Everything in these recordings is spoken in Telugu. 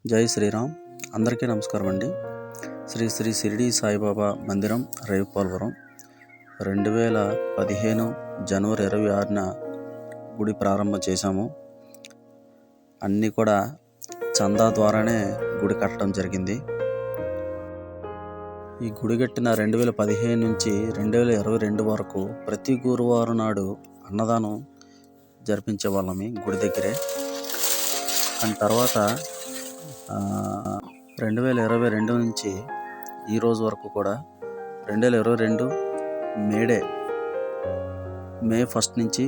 జై శ్రీరామ్. అందరికీ నమస్కారం అండి. శ్రీ శ్రీ షిరిడి సాయిబాబా మందిరం, రేవుపాలవరం. 2015 జనవరి 26న గుడి ప్రారంభం చేశాము. అన్నీ కూడా చందా ద్వారానే గుడి కట్టడం జరిగింది. ఈ గుడి కట్టిన 2015 నుంచి 2022 వరకు ప్రతి గురువారం నాడు అన్నదానం జరిపించే వాళ్ళమి గుడి దగ్గరే. కానీ తర్వాత 2022 నుంచి ఈ రోజు వరకు కూడా 2022 మే 1 నుంచి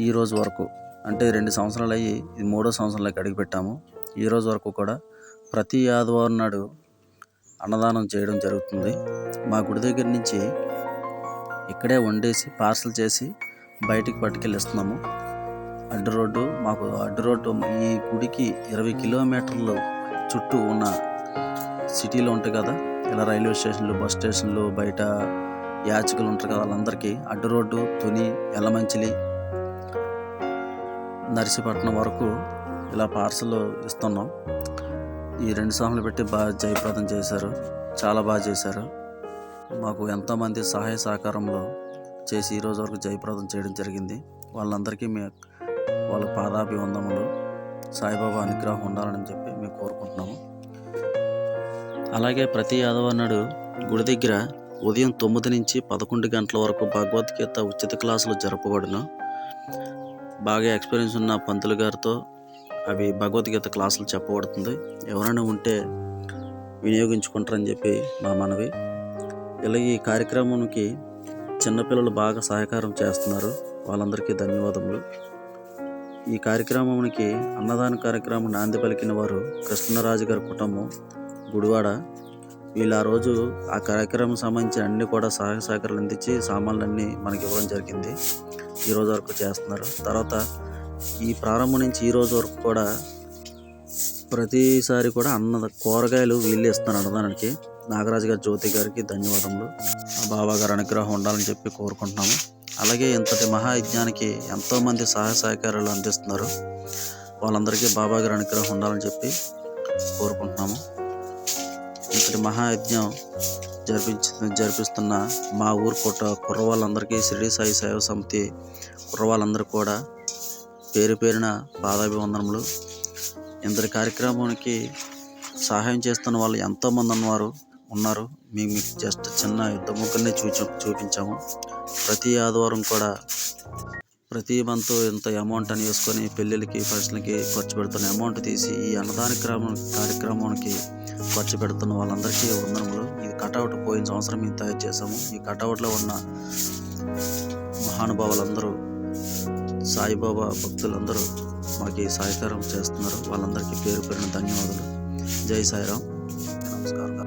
ఈ రోజు వరకు, అంటే 2 సంవత్సరాలు అయ్యి ఇది 3వ సంవత్సరంలోకి అడుగుపెట్టాము. ఈ రోజు వరకు కూడా ప్రతి ఆదివారం నాడు అన్నదానం చేయడం జరుగుతుంది. మా గుడి దగ్గర నుంచి ఇక్కడే వండేసి పార్సల్ చేసి బయటికి పట్టుకెళ్ళిస్తున్నాము. అడ్డు రోడ్డు ఈ గుడికి 20 కిలోమీటర్లు చుట్టూ ఉన్న సిటీలో ఉంటాయి కదా, ఇలా రైల్వే స్టేషన్లు, బస్ స్టేషన్లు, బయట యాచకులు ఉంటారు కదా, వాళ్ళందరికీ అడ్డు రోడ్డు, తుని, ఎల్లమంచిలి, నర్సీపట్నం వరకు ఇలా పార్సల్ ఇస్తున్నాం. ఈ 2 సంవత్సరాలు పెట్టి బాగా జయప్రదం చేశారు. చాలా బాగా చేశారు. మాకు ఎంతోమంది సహాయ సహకారంలో చేసి ఈరోజు వరకు జయప్రదం చేయడం జరిగింది. వాళ్ళందరికీ వాళ్ళ పాదాభివందనములు, సాయిబాబా అనుగ్రహం ఉండాలని చెప్పి మేము కోరుకుంటున్నాము. అలాగే ప్రతి ఆదివారం నాడు గుడి దగ్గర ఉదయం 9 నుంచి 11 గంటల వరకు భగవద్గీత ఉచిత క్లాసులు జరపబడును. బాగా ఎక్స్పీరియన్స్ ఉన్న పంతులు గారితో అవి భగవద్గీత క్లాసులు చెప్పబడుతుంది. ఎవరైనా ఉంటే వినియోగించుకుంటారని చెప్పి మా మనవి. ఇలా ఈ కార్యక్రమానికి చిన్నపిల్లలు బాగా సహకారం చేస్తున్నారు. వాళ్ళందరికీ ధన్యవాదములు. ఈ కార్యక్రమానికి అన్నదాన కార్యక్రమం నాంది పలికిన వారు కృష్ణరాజు గారి కుటుంబం, గుడివాడ. వీళ్ళు ఆ రోజు ఆ కార్యక్రమం సంబంధించి అన్నీ కూడా సహాయ సహకారాలు అందించి సామాన్లన్నీ మనకి ఇవ్వడం జరిగింది. ఈ రోజు వరకు చేస్తున్నారు. తర్వాత ఈ ప్రారంభం నుంచి ఈ రోజు వరకు కూడా ప్రతిసారి కూడా కూరగాయలు వీళ్ళు ఇస్తున్నారు అన్నదానానికి. నాగరాజు గారి, జ్యోతి గారికి ధన్యవాదములు. బాబా గారి అనుగ్రహం ఉండాలని చెప్పి కోరుకుంటున్నాము. అలాగే ఇంతటి మహాయజ్ఞానికి ఎంతోమంది సహాయ సహకారాలు అందిస్తున్నారు. వాళ్ళందరికీ బాబా గారి అనుగ్రహం ఉండాలని చెప్పి కోరుకుంటున్నాము. ఇంతటి మహాయజ్ఞం జరిపిస్తున్న మా ఊరు కుర్రవాళ్ళందరికీ, షిరిడి సాయి సేవ సమితి కుర్రవాళ్ళందరూ కూడా పేరు పేరున పాదాభివందనములు. ఇంతటి కార్యక్రమానికి సహాయం చేస్తున్న వాళ్ళు ఎంతోమంది ఉన్నారు. మీకు జస్ట్ చిన్న యుద్ధ ముగ్గురిని చూపించాము. ప్రతి ఆదివారం కూడా ప్రతి మంత్ ఇంత అమౌంట్ అని వేసుకొని పెళ్ళిళ్ళకి, ఫంక్షన్లకి ఖర్చు పెడుతున్న అమౌంట్ తీసి ఈ అన్నదాన కార్యక్రమానికి ఖర్చు పెడుతున్న వాళ్ళందరికీ వందనములు. ఇది కటౌట్ పోయిన సంవత్సరం మేము తయారు చేసాము. ఈ కటౌట్లో ఉన్న మహానుభావులందరూ, సాయిబాబా భక్తులందరూ మాకు సహకారం చేస్తున్నారు. వాళ్ళందరికీ పేరు పేరున ధన్యవాదాలు. జై సాయిరామ్. నమస్కారం.